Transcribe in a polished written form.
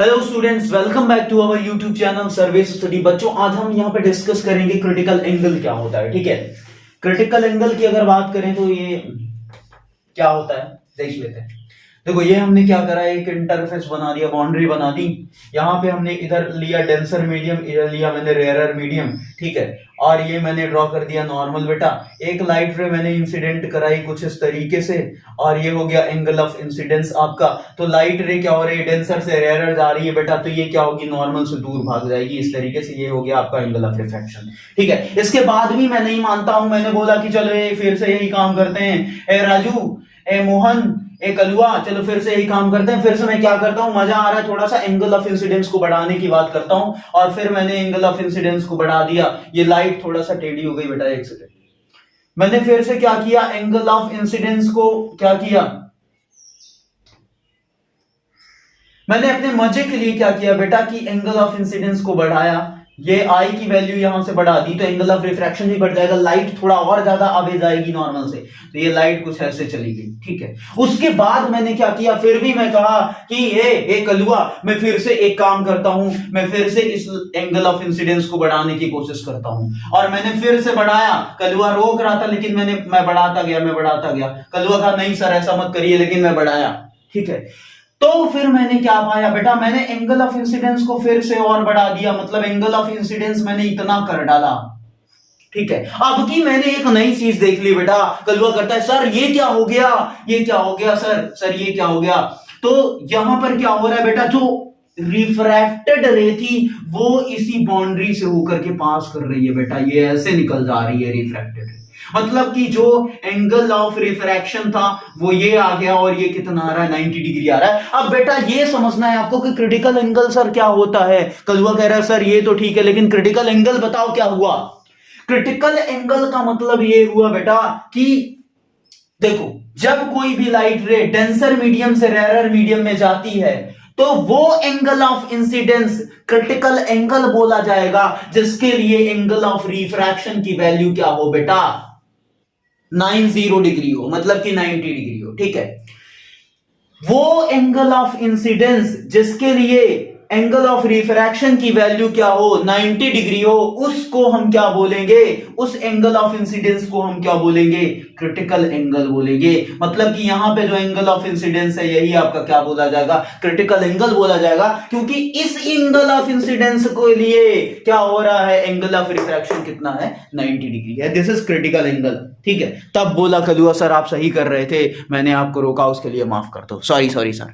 Hello students, welcome back to our YouTube channel service study. बच्चों, आज हम यहाँ पे डिस्कस करेंगे क्रिटिकल एंगल क्या होता है। ठीक है, क्रिटिकल एंगल की अगर बात करें तो ये क्या होता है देख लेते हैं। देखो, ये हमने क्या करा, एक इंटरफेस बना दिया, बाउंड्री बना दी। यहाँ पे हमने इधर लिया डेंसर मीडियम, इधर लिया मैंने रेयरर मीडियम। ठीक है, और ये मैंने ड्रॉ कर दिया नॉर्मल बेटा। एक लाइट रे मैंने इंसिडेंट कराई कुछ इस तरीके से, और ये हो गया एंगल ऑफ इंसिडेंस आपका। तो लाइट रे क्या हो रही है, डेंसर से रेयरर जा रही है बेटा, तो ये क्या होगी, नॉर्मल से दूर भाग जाएगी इस तरीके से। ये हो गया आपका एंगल ऑफ रिफ्रैक्शन। ठीक है, इसके बाद भी मैं नहीं मानता हूं, मैंने बोला कि चलो ये फिर से यही काम करते हैं। ए राजू, ए मोहन, एक अलुआ, चलो फिर से यही काम करते हैं। फिर से मैं क्या करता हूं, मजा आ रहा है थोड़ा सा, एंगल ऑफ इंसिडेंस को बढ़ाने की बात करता हूं। और फिर मैंने एंगल ऑफ इंसिडेंस को बढ़ा दिया। ये लाइट थोड़ा सा टेढ़ी हो गई बेटा, एक सेकंड। मैंने फिर से क्या किया, एंगल ऑफ इंसिडेंस को क्या किया, मैंने अपने मजे के लिए क्या किया बेटा कि एंगल ऑफ इंसिडेंस को बढ़ाया। ये आई की वैल्यू यहां से बढ़ा दी तो एंगल ऑफ रिफ्रैक्शन भी बढ़ जाएगा, लाइट थोड़ा और ज्यादा आगे जाएगी नॉर्मल से। तो ये लाइट कुछ ऐसे चली गई। ठीक है, उसके बाद मैंने क्या किया, फिर भी मैं कहा कि ये कलुआ, मैं फिर से एक काम करता हूं, मैं फिर से इस एंगल ऑफ इंसिडेंस को बढ़ाने की कोशिश करता हूं। और मैंने फिर से बढ़ाया। कलुआ रोक रहा था लेकिन मैं बढ़ाता गया। कलुआ कहा नहीं सर ऐसा मत करिए, लेकिन मैं बढ़ाया। ठीक है, तो फिर मैंने क्या पाया बेटा, मैंने एंगल ऑफ इंसिडेंस को फिर से और बढ़ा दिया, मतलब एंगल ऑफ इंसिडेंस मैंने इतना कर डाला। ठीक है, अब की मैंने एक नई चीज देख ली बेटा। कलुआ करता है सर ये क्या हो गया, सर ये क्या हो गया। तो यहां पर क्या हो रहा है बेटा, जो रिफ्रैक्टेड रे थी वो इसी बाउंड्री से होकर के पास कर रही है बेटा, ये ऐसे निकल जा रही है रिफ्रैक्टेड रे। मतलब कि जो एंगल ऑफ रिफ्रैक्शन था वो ये आ गया, और ये कितना आ रहा है, 90 डिग्री आ रहा है। अब बेटा ये समझना है आपको कि क्रिटिकल एंगल सर क्या होता है। कलुआ कह रहा है सर ये तो ठीक है, लेकिन क्रिटिकल एंगल बताओ क्या हुआ। क्रिटिकल एंगल का मतलब ये हुआ बेटा कि देखो, जब कोई भी लाइट रे डेंसर मीडियम से रेयरर मीडियम में जाती है तो वो angle of incidence critical angle बोला जाएगा, जिसके लिए एंगल ऑफ रिफ्रैक्शन की वैल्यू क्या हो बेटा, 90 डिग्री हो, मतलब कि 90 डिग्री हो। ठीक है, वो एंगल ऑफ इंसिडेंस जिसके लिए एंगल ऑफ रिफ्रैक्शन की वैल्यू क्या हो, 90 डिग्री हो, उसको हम क्या बोलेंगे, उस एंगल ऑफ इंसिडेंस को हम क्या बोलेंगे, क्रिटिकल एंगल बोलेंगे। मतलब कि यहां पे जो एंगल ऑफ इंसिडेंस है यही आपका क्या बोला जाएगा, क्रिटिकल एंगल बोला जाएगा, क्योंकि इस एंगल ऑफ इंसिडेंस के लिए क्या हो रहा है, एंगल ऑफ रिफ्रैक्शन कितना है, 90 डिग्री है। This is critical angle. ठीक है, तब बोला कलुआ सर आप सही कर रहे थे, मैंने आपको रोका, उसके लिए माफ कर दो, सॉरी सर।